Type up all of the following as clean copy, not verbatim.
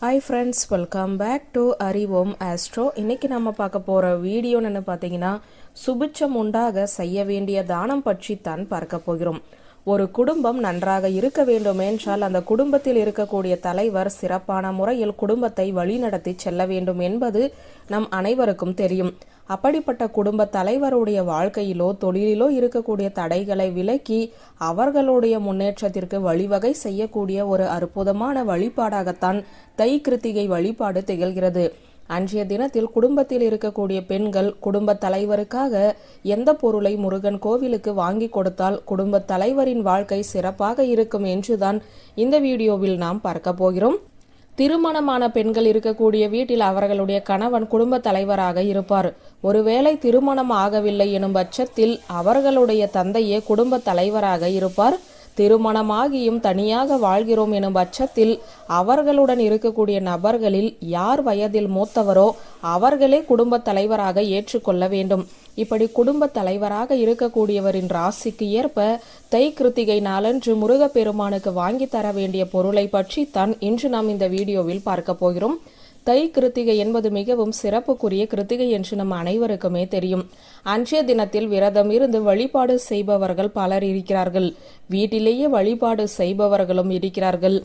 Hi friends, welcome back to Arivom Astro. இன்னைக்கு நம்ம பார்க்க போகிற வீடியோ என்ன பார்த்தீங்கன்னா, சுபிட்சம் உண்டாக செய்ய வேண்டிய தானம் பற்றி தான் பார்க்க போகிறோம். ஒரு குடும்பம் நன்றாக இருக்க வேண்டுமென்றால் அந்த குடும்பத்தில் இருக்கக்கூடிய தலைவர் சிறப்பான முறையில் குடும்பத்தை வழிநடத்தி செல்ல வேண்டும் என்பது நம் அனைவருக்கும் தெரியும். அப்படிப்பட்ட குடும்ப தலைவருடைய வாழ்க்கையிலோ தொழிலிலோ இருக்கக்கூடிய தடைகளை விலக்கி அவர்களுடைய முன்னேற்றத்திற்கு வழிவகை செய்யக்கூடிய ஒரு அற்புதமான வழிபாடாகத்தான் தை கிருத்திகை வழிபாடு திகழ்கிறது. அன்றைய தினத்தில் குடும்பத்தில் இருக்கக்கூடிய பெண்கள் குடும்ப தலைவருக்காக எந்த பொருளை முருகன் கோவிலுக்கு வாங்கி கொடுத்தால் குடும்ப தலைவரின் வாழ்க்கை சிறப்பாக இருக்கும் என்றுதான் இந்த வீடியோவில் நாம் பார்க்க போகிறோம். திருமணமான பெண்கள் இருக்கக்கூடிய வீட்டில் அவர்களுடைய கணவன் குடும்ப தலைவராக இருப்பார். ஒருவேளை திருமணம் ஆகவில்லை எனும் பட்சத்தில் அவர்களுடைய தந்தையே குடும்ப தலைவராக இருப்பார். திருமணமாகியும் தனியாக வாழ்கிறோம் எனும் பட்சத்தில் அவர்களுடன் இருக்கக்கூடிய நபர்களில் யார் வயதில் மூத்தவரோ அவர்களே குடும்ப தலைவராக ஏற்றுக்கொள்ள வேண்டும். இப்படி குடும்ப தலைவராக இருக்கக்கூடியவரின் ராசிக்கு ஏற்ப தை கிருத்திகை நாளன்று முருகப்பெருமானுக்கு வாங்கி தர வேண்டிய பொருளை பற்றி தான் இன்று நாம் இந்த வீடியோவில் பார்க்க போகிறோம். தை கிருத்திகை என்பது மிகவும் சிறப்புக்குரிய கிருத்திகை என்று நம் அனைவருக்குமே தெரியும். அன்றைய தினத்தில் விரதம் இருந்து வழிபாடு செய்பவர்கள் பலர் இருக்கிறார்கள். வீட்டிலேயே வழிபாடு செய்பவர்களும் இருக்கிறார்கள்.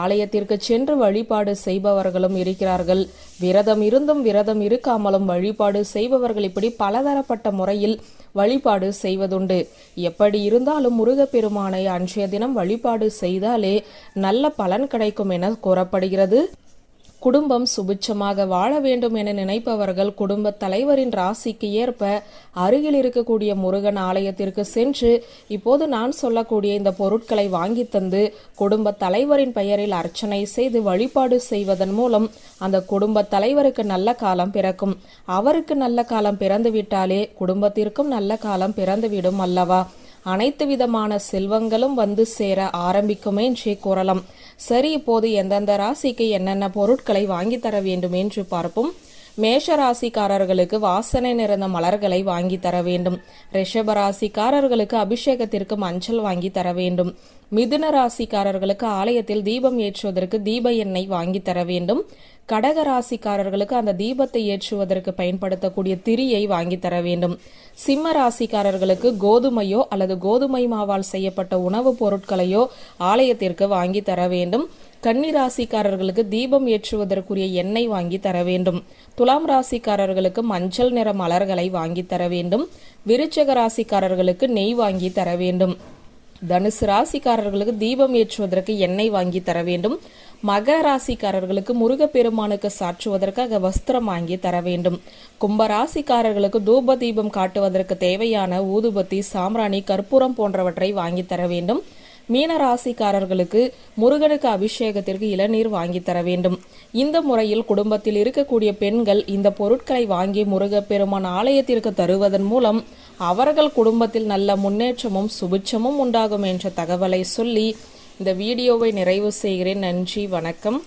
ஆலயத்திற்கு சென்று வழிபாடு செய்பவர்களும் இருக்கிறார்கள். விரதம் இருந்தும் விரதம் இருக்காமலும் வழிபாடு செய்பவர்கள் இப்படி பலதரப்பட்ட முறையில் வழிபாடு செய்வதுண்டு. எப்படி இருந்தாலும் முருகப்பெருமானை அன்றைய தினம் வழிபாடு செய்தாலே நல்ல பலன் கிடைக்கும் என கூறப்படுகிறது. குடும்பம் சுபிட்சமாக வாழ வேண்டும் என நினைப்பவர்கள் குடும்ப தலைவரின் ராசிக்கு ஏற்ப அருகில் இருக்கக்கூடிய முருகன் ஆலயத்திற்கு சென்று இப்போது நான் சொல்லக்கூடிய இந்த பொருட்களை வாங்கி தந்து குடும்ப தலைவரின் பெயரில் அர்ச்சனை செய்து வழிபாடு செய்வதன் மூலம் அந்த குடும்ப தலைவருக்கு நல்ல காலம் பிறக்கும். அவருக்கு நல்ல காலம் பிறந்து விட்டாலே குடும்பத்திற்கும் நல்ல காலம் பிறந்துவிடும் அல்லவா? அனைத்து விதமான செல்வங்களும் வந்து சேர ஆரம்பிக்குமே என்றே கூறலாம். சரி, இப்போது எந்தெந்த ராசிக்கு என்னென்ன பொருட்களை வாங்கி தர வேண்டும் என்று பார்ப்போம். மேஷ ராசிக்காரர்களுக்கு வாசனை நிறைந்த மலர்களை வாங்கி தர வேண்டும். ரிஷப ராசிக்காரர்களுக்கு அபிஷேகத்திற்கு மஞ்சள் வாங்கி தர வேண்டும். மிதுன ராசிக்காரர்களுக்கு ஆலயத்தில் தீபம் ஏற்றுவதற்கு தீப எண்ணெய் வாங்கி தர வேண்டும். கடக ராசிக்காரர்களுக்கு அந்த தீபத்தை ஏற்றுவதற்கு பயன்படுத்தக்கூடிய திரியை வாங்கி தர வேண்டும். சிம்ம ராசிக்காரர்களுக்கு கோதுமையோ அல்லது கோதுமை மாவால் செய்யப்பட்ட உணவுப் பொருட்களையோ ஆலயத்திற்கு வாங்கி தர வேண்டும். கன்னி ராசிக்காரர்களுக்கு தீபம் ஏற்றுவதற்குரிய எண்ணெய் வாங்கி தர வேண்டும். துலாம் ராசிக்காரர்களுக்கு மஞ்சள் நிற மலர்களை வாங்கி தர வேண்டும். விருச்சக ராசிக்காரர்களுக்கு நெய் வாங்கி தர வேண்டும். தனுசு ராசிக்காரர்களுக்கு தீபம் ஏற்றுவதற்கு எண்ணெய் வாங்கி தர வேண்டும். மகர ராசிக்காரர்களுக்கு முருகப்பெருமானுக்கு சாற்றுவதற்காக வஸ்திரம் வாங்கி தர வேண்டும். கும்ப ராசிக்காரர்களுக்கு தூப தீபம் காட்டுவதற்கு தேவையான ஊதுபத்தி, சாம்பிராணி, கற்பூரம் போன்றவற்றை வாங்கி தர வேண்டும். மீன ராசிக்காரர்களுக்கு முருகனுக்கு அபிஷேகத்திற்கு இளநீர் வாங்கி தர வேண்டும். இந்த முறையில் குடும்பத்தில் இருக்கக்கூடிய பெண்கள் இந்த பொருட்களை வாங்கி முருகப்பெருமான் ஆலயத்திற்கு தருவதன் மூலம் அவர்கள் குடும்பத்தில் நல்ல முன்னேற்றமும் சுபிட்சமும் உண்டாகும் என்ற தகவலை சொல்லி இந்த வீடியோவை நிறைவு செய்கிறேன். நன்றி, வணக்கம்.